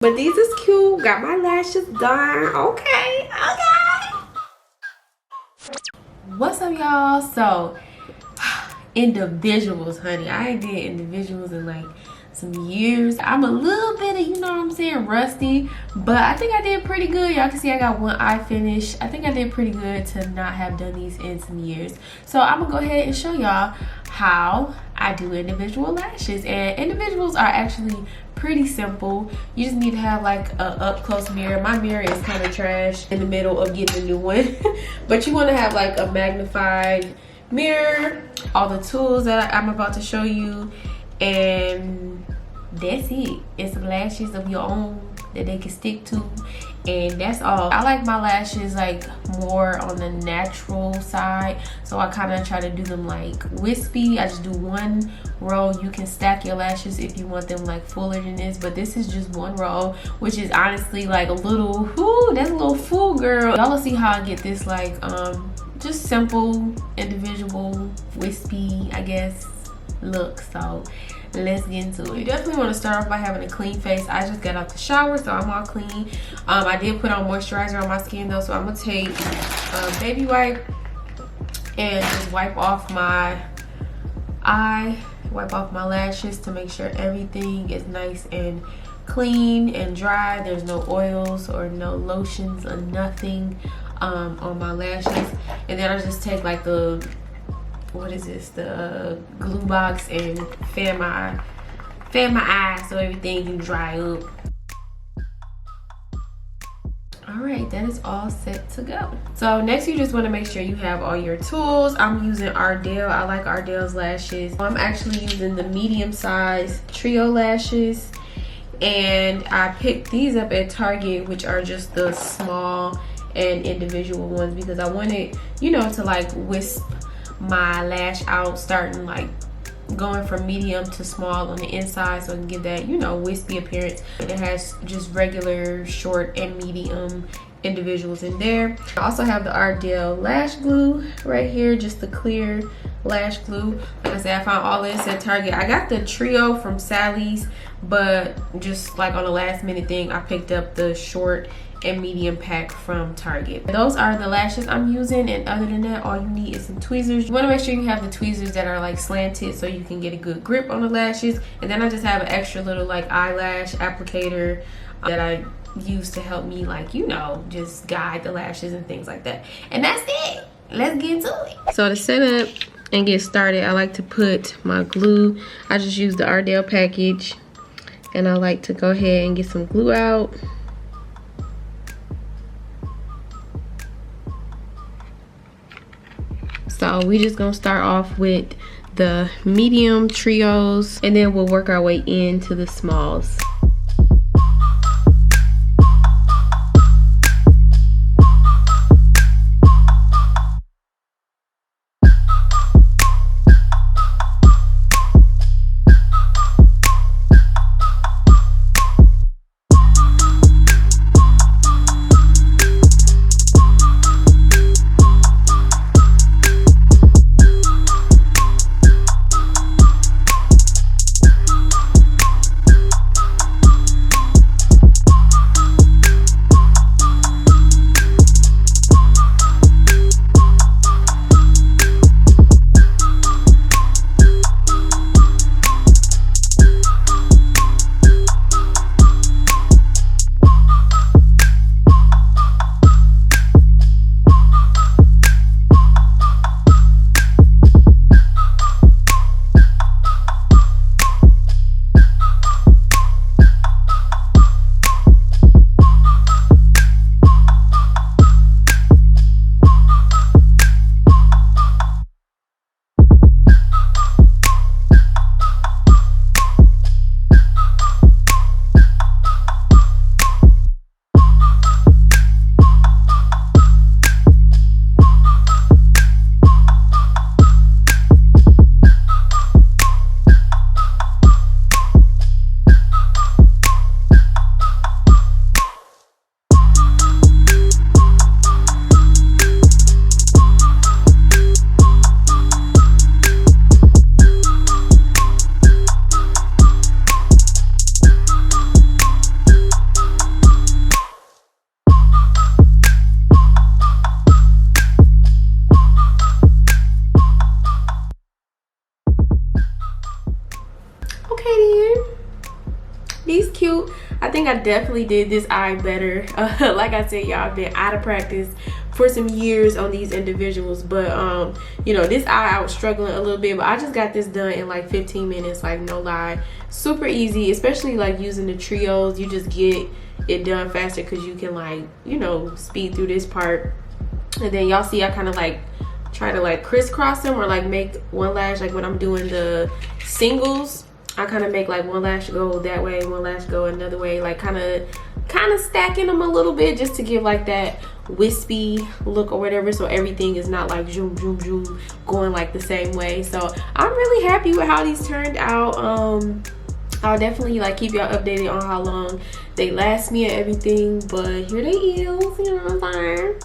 But these is cute. Got my lashes done. Okay. What's up, y'all? So, individuals, honey. I ain't did individuals in like some years. I'm a little bit of, you know what I'm saying, rusty, but I think I did pretty good. Y'all can see I got one eye finished. I think I did pretty good to not have done these in some years. So I'm gonna go ahead and show y'all how I do individual lashes. And individuals are actually pretty simple. You just need to have like a up close mirror. My mirror is kind of trash in the middle of getting a new one. But you want to have like a magnified mirror, all the tools that I'm about to show you, and that's it. And some lashes of your own that they can stick to, and that's all. I like my lashes like more on the natural side, so I kind of try to do them like wispy. I just do one row. You can stack your lashes if you want them like fuller than this, but this is just one row, which is honestly like a little, whoo, that's a little full, girl. Y'all will see how I get this like just simple individual wispy, I guess, look. So let's get into it. You definitely want to start off by having a clean face. I just got out the shower, so I'm all clean. I did put on moisturizer on my skin though, so I'm gonna take a baby wipe and just wipe off my eye, wipe off my lashes to make sure everything is nice and clean and dry. There's no oils or no lotions or nothing on my lashes. And then I just take like the, what is this, the glue box, and fan my eye so everything can dry up. All right, that is all set to go. So next, you just want to make sure you have all your tools. I'm using Ardell. I like Ardell's lashes. I'm actually using the medium size trio lashes, and I picked these up at Target, which are just the small and individual ones, because I wanted, you know, to like wisp my lash out, starting like going from medium to small on the inside, so I can give that, you know, wispy appearance. And it has just regular short and medium individuals in there. I also have the Ardell lash glue right here, just the clear lash glue. Like I said, I found all this at Target. I got the trio from Sally's, but just like on the last minute thing, I picked up the short and medium pack from Target. Those are the lashes I'm using, and other than that, all you need is some tweezers. You want to make sure you have the tweezers that are like slanted so you can get a good grip on the lashes. And then I just have an extra little like eyelash applicator that I use to help me, like, you know, just guide the lashes and things like that. And that's it. Let's get into it. So to set up and get started, I like to put my glue. I just use the Ardell package, and I like to go ahead and get some glue out. So we just gonna start off with the medium trios, and then we'll work our way into the smalls. I think I definitely did this eye better. Like I said, y'all, I've been out of practice for some years on these individuals, but you know, this eye I was struggling a little bit, but I just got this done in like 15 minutes, like no lie. Super easy, especially like using the trios. You just get it done faster because you can, like, you know, speed through this part. And then y'all see I kind of like try to like crisscross them, or like make one lash, like when I'm doing the singles, I kind of make like one lash go that way, one lash go another way, like kind of stacking them a little bit just to give like that wispy look or whatever, so everything is not like zoom zoom zoom going like the same way. So I'm really happy with how these turned out. I'll definitely like keep y'all updated on how long they last me and everything, but here they is, you know what I'm saying.